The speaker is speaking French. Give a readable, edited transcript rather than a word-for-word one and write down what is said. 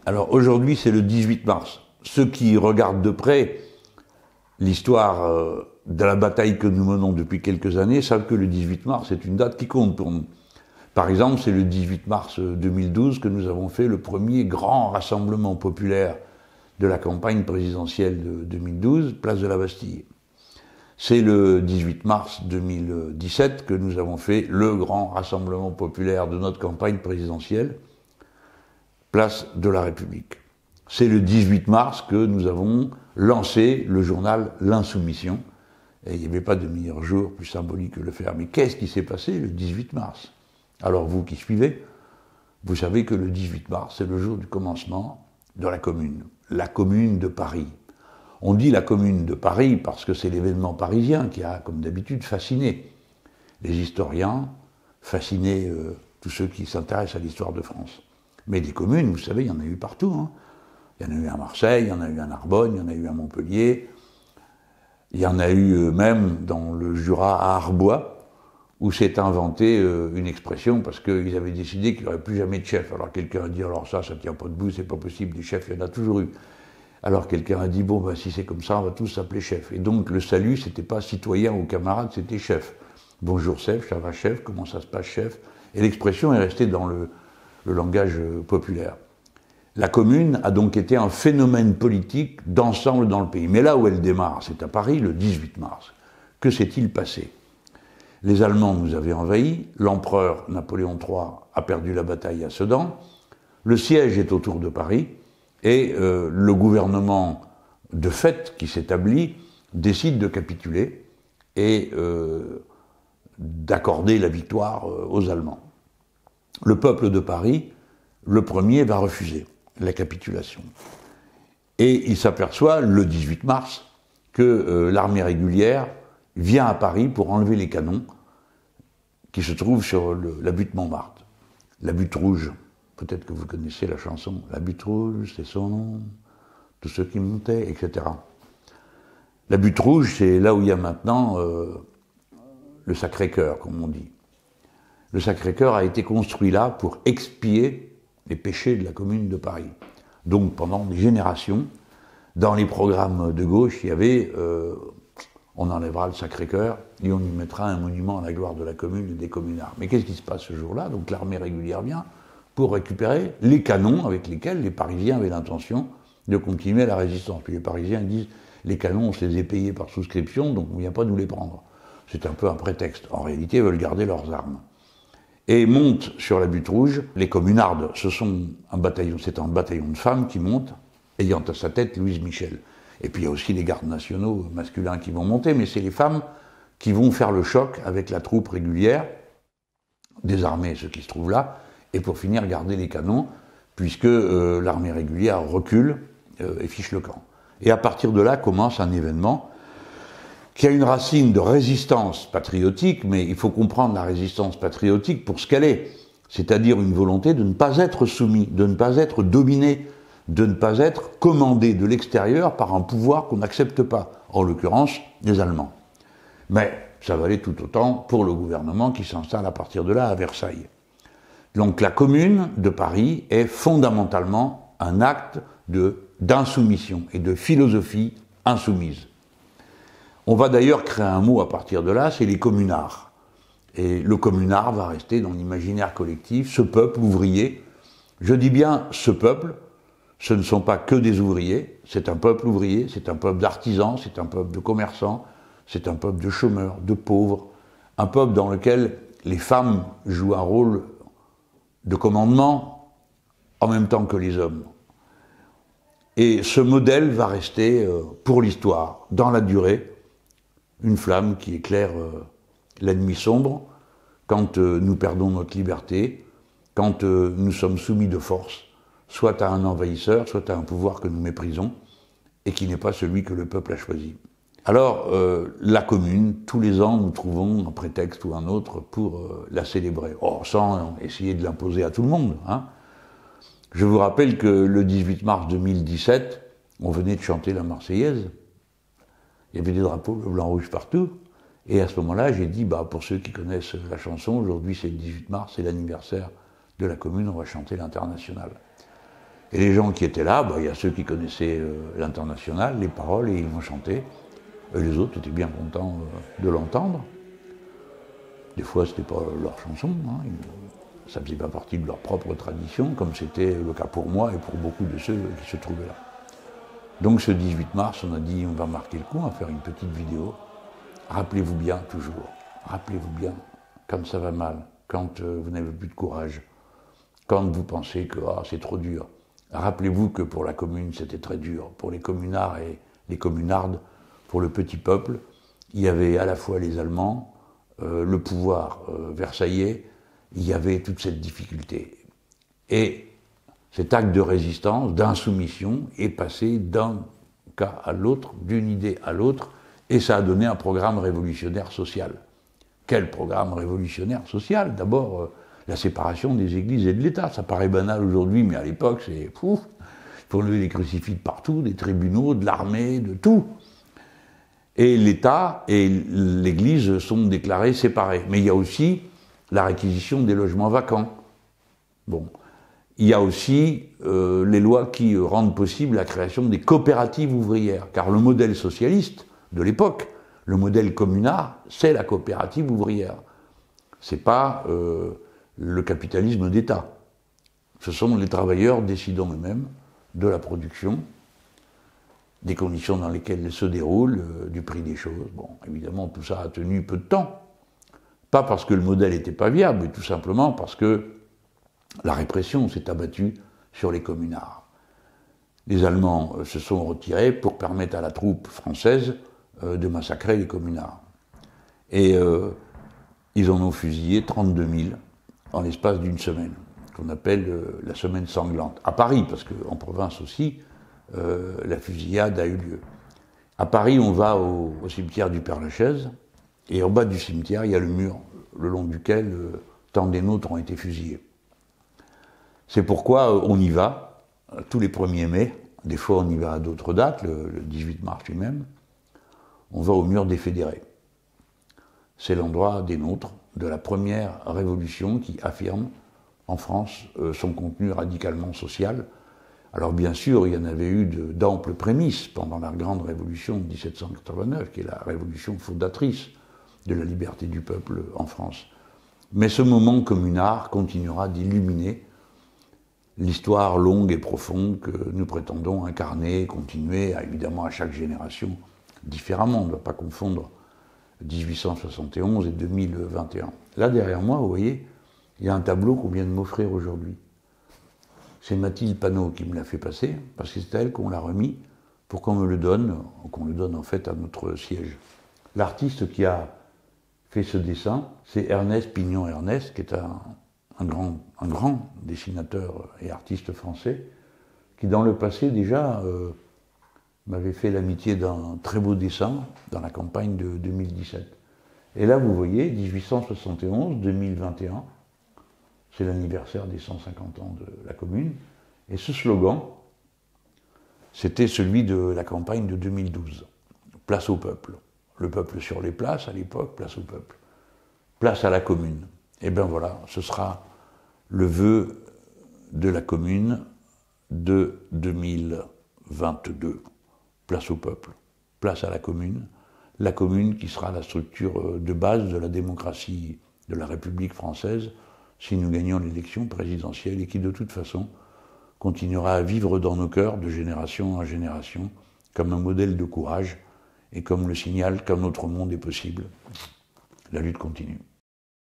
Alors aujourd'hui, c'est le 18 mars. Ceux qui regardent de près l'histoire de la bataille que nous menons depuis quelques années savent que le 18 mars est une date qui compte pour nous. Par exemple, c'est le 18 mars 2012 que nous avons fait le premier grand rassemblement populaire de la campagne présidentielle de 2012, place de la Bastille. C'est le 18 mars 2017 que nous avons fait le grand rassemblement populaire de notre campagne présidentielle, place de la République. C'est le 18 mars que nous avons lancé le journal L'Insoumission. Et il n'y avait pas de meilleur jour plus symbolique que le faire. Mais qu'est-ce qui s'est passé le 18 mars? Alors vous qui suivez, vous savez que le 18 mars, c'est le jour du commencement de la Commune de Paris. On dit la Commune de Paris parce que c'est l'événement parisien qui a, comme d'habitude, fasciné les historiens, fasciné tous ceux qui s'intéressent à l'histoire de France. Mais des communes, vous savez, il y en a eu partout. Hein. Il y en a eu à Marseille, il y en a eu à Narbonne, il y en a eu à Montpellier, il y en a eu même dans le Jura à Arbois, où s'est inventée une expression parce qu'ils avaient décidé qu'il n'y aurait plus jamais de chef. Alors quelqu'un a dit, alors ça tient pas debout, c'est pas possible, des chefs, il y en a toujours eu. Alors quelqu'un a dit, bon, ben, si c'est comme ça, on va tous s'appeler chef. Et donc le salut, c'était pas citoyen ou camarade, c'était chef. Bonjour chef, ça va chef, comment ça se passe chef? Et l'expression est restée dans le langage populaire. La commune a donc été un phénomène politique d'ensemble dans le pays. Mais là où elle démarre, c'est à Paris, le 18 mars. Que s'est-il passé? Les Allemands nous avaient envahis, l'empereur Napoléon III a perdu la bataille à Sedan, le siège est autour de Paris, et le gouvernement de fait qui s'établit décide de capituler et d'accorder la victoire aux Allemands. Le peuple de Paris, le premier, va refuser la capitulation. Et il s'aperçoit, le 18 mars, que l'armée régulière vient à Paris pour enlever les canons qui se trouvent sur la butte Montmartre. La butte rouge, peut-être que vous connaissez la chanson, la butte rouge, c'est son nom, tous ceux qui montaient, etc. La butte rouge, c'est là où il y a maintenant le Sacré-Cœur, comme on dit. Le Sacré-Cœur a été construit là pour expier les péchés de la Commune de Paris. Donc pendant des générations, dans les programmes de gauche, il y avait on enlèvera le Sacré-Cœur et on y mettra un monument à la gloire de la commune et des communards. Mais qu'est-ce qui se passe ce jour-là? Donc l'armée régulière vient pour récupérer les canons avec lesquels les Parisiens avaient l'intention de continuer la résistance. Puis les Parisiens disent, les canons, on se les est payés par souscription, donc on ne vient pas nous les prendre. C'est un peu un prétexte. En réalité, ils veulent garder leurs armes. Et montent sur la butte rouge les communardes. C'est un bataillon de femmes qui monte, ayant à sa tête Louise Michel. Et puis il y a aussi les gardes nationaux masculins qui vont monter, mais c'est les femmes qui vont faire le choc avec la troupe régulière, désarmer ceux qui se trouvent là, et pour finir garder les canons, puisque l'armée régulière recule et fiche le camp. Et à partir de là commence un événement qui a une racine de résistance patriotique, mais il faut comprendre la résistance patriotique pour ce qu'elle est, c'est-à-dire une volonté de ne pas être soumis, de ne pas être dominé, de ne pas être commandé de l'extérieur par un pouvoir qu'on n'accepte pas, en l'occurrence les Allemands. Mais ça valait tout autant pour le gouvernement qui s'installe à partir de là à Versailles. Donc la Commune de Paris est fondamentalement un acte d'insoumission et de philosophie insoumise. On va d'ailleurs créer un mot à partir de là, c'est les communards. Et le communard va rester dans l'imaginaire collectif, ce peuple ouvrier. Je dis bien ce peuple, ce ne sont pas que des ouvriers, c'est un peuple ouvrier, c'est un peuple d'artisans, c'est un peuple de commerçants, c'est un peuple de chômeurs, de pauvres, un peuple dans lequel les femmes jouent un rôle de commandement en même temps que les hommes. Et ce modèle va rester, pour l'histoire, dans la durée, une flamme qui éclaire la nuit sombre, quand nous perdons notre liberté, quand nous sommes soumis de force, soit à un envahisseur, soit à un pouvoir que nous méprisons, et qui n'est pas celui que le peuple a choisi. Alors, la Commune, tous les ans, nous trouvons un prétexte ou un autre pour la célébrer. Or, sans essayer de l'imposer à tout le monde. Hein. Je vous rappelle que le 18 mars 2017, on venait de chanter la Marseillaise. Il y avait des drapeaux bleu, blanc, rouge partout. Et à ce moment-là, j'ai dit, pour ceux qui connaissent la chanson, aujourd'hui c'est le 18 mars, c'est l'anniversaire de la Commune, on va chanter l'Internationale. Et les gens qui étaient là, il y a ceux qui connaissaient l'Internationale, les paroles, et ils m'ont chanté. Et les autres étaient bien contents de l'entendre. Des fois, ce n'était pas leur chanson, hein. Ça ne faisait pas partie de leur propre tradition, comme c'était le cas pour moi et pour beaucoup de ceux qui se trouvaient là. Donc ce 18 mars, on a dit, on va marquer le coup, on va faire une petite vidéo. Rappelez-vous bien, toujours, rappelez-vous bien, quand ça va mal, quand vous n'avez plus de courage, quand vous pensez que c'est trop dur. Rappelez-vous que pour la commune, c'était très dur. Pour les communards et les communardes, pour le petit peuple, il y avait à la fois les Allemands, le pouvoir versaillais, il y avait toute cette difficulté. Et cet acte de résistance, d'insoumission, est passé d'un cas à l'autre, d'une idée à l'autre, et ça a donné un programme révolutionnaire social. Quel programme révolutionnaire social? D'abord, la séparation des églises et de l'État. Ça paraît banal aujourd'hui, mais à l'époque, c'est fou. Il faut enlever les crucifix de partout, des tribunaux, de l'armée, de tout. Et l'État et l'Église sont déclarés séparés. Mais il y a aussi la réquisition des logements vacants. Bon. Il y a aussi les lois qui rendent possible la création des coopératives ouvrières. Car le modèle socialiste de l'époque, le modèle communard, c'est la coopérative ouvrière. C'est pas le capitalisme d'État. Ce sont les travailleurs décidant eux-mêmes de la production, des conditions dans lesquelles elle se déroule, du prix des choses. Bon, évidemment, tout ça a tenu peu de temps. Pas parce que le modèle n'était pas viable, mais tout simplement parce que la répression s'est abattue sur les communards. Les Allemands se sont retirés pour permettre à la troupe française de massacrer les communards. Et ils en ont fusillé 32 000 en l'espace d'une semaine, qu'on appelle la semaine sanglante. À Paris, parce qu'en province aussi, la fusillade a eu lieu. À Paris, on va au cimetière du Père-Lachaise, et en bas du cimetière, il y a le mur, le long duquel tant des nôtres ont été fusillés. C'est pourquoi on y va, tous les 1er mai, des fois on y va à d'autres dates, le 18 mars lui-même, on va au mur des fédérés. C'est l'endroit des nôtres, de la première révolution qui affirme en France son contenu radicalement social. Alors bien sûr, il y en avait eu d'amples prémices pendant la grande révolution de 1789, qui est la révolution fondatrice de la liberté du peuple en France. Mais ce moment communard continuera d'illuminer l'histoire longue et profonde que nous prétendons incarner, continuer, évidemment à chaque génération différemment. On ne va pas confondre 1871 et 2021. Là, derrière moi, vous voyez, il y a un tableau qu'on vient de m'offrir aujourd'hui. C'est Mathilde Panot qui me l'a fait passer, parce que c'est à elle qu'on l'a remis, pour qu'on me le donne, qu'on le donne en fait à notre siège. L'artiste qui a fait ce dessin, c'est Ernest Pignon-Ernest, qui est un grand dessinateur et artiste français, qui dans le passé déjà m'avait fait l'amitié d'un très beau dessin dans la campagne de 2017. Et là, vous voyez, 1871-2021, c'est l'anniversaire des 150 ans de la commune, et ce slogan, c'était celui de la campagne de 2012. Place au peuple. Le peuple sur les places, à l'époque, place au peuple. Place à la commune. Et bien voilà, ce sera le vœu de la commune de 2022. Place au peuple, place à la commune qui sera la structure de base de la démocratie de la République française si nous gagnons l'élection présidentielle et qui de toute façon continuera à vivre dans nos cœurs de génération en génération comme un modèle de courage et comme le signal qu'un autre monde est possible. La lutte continue.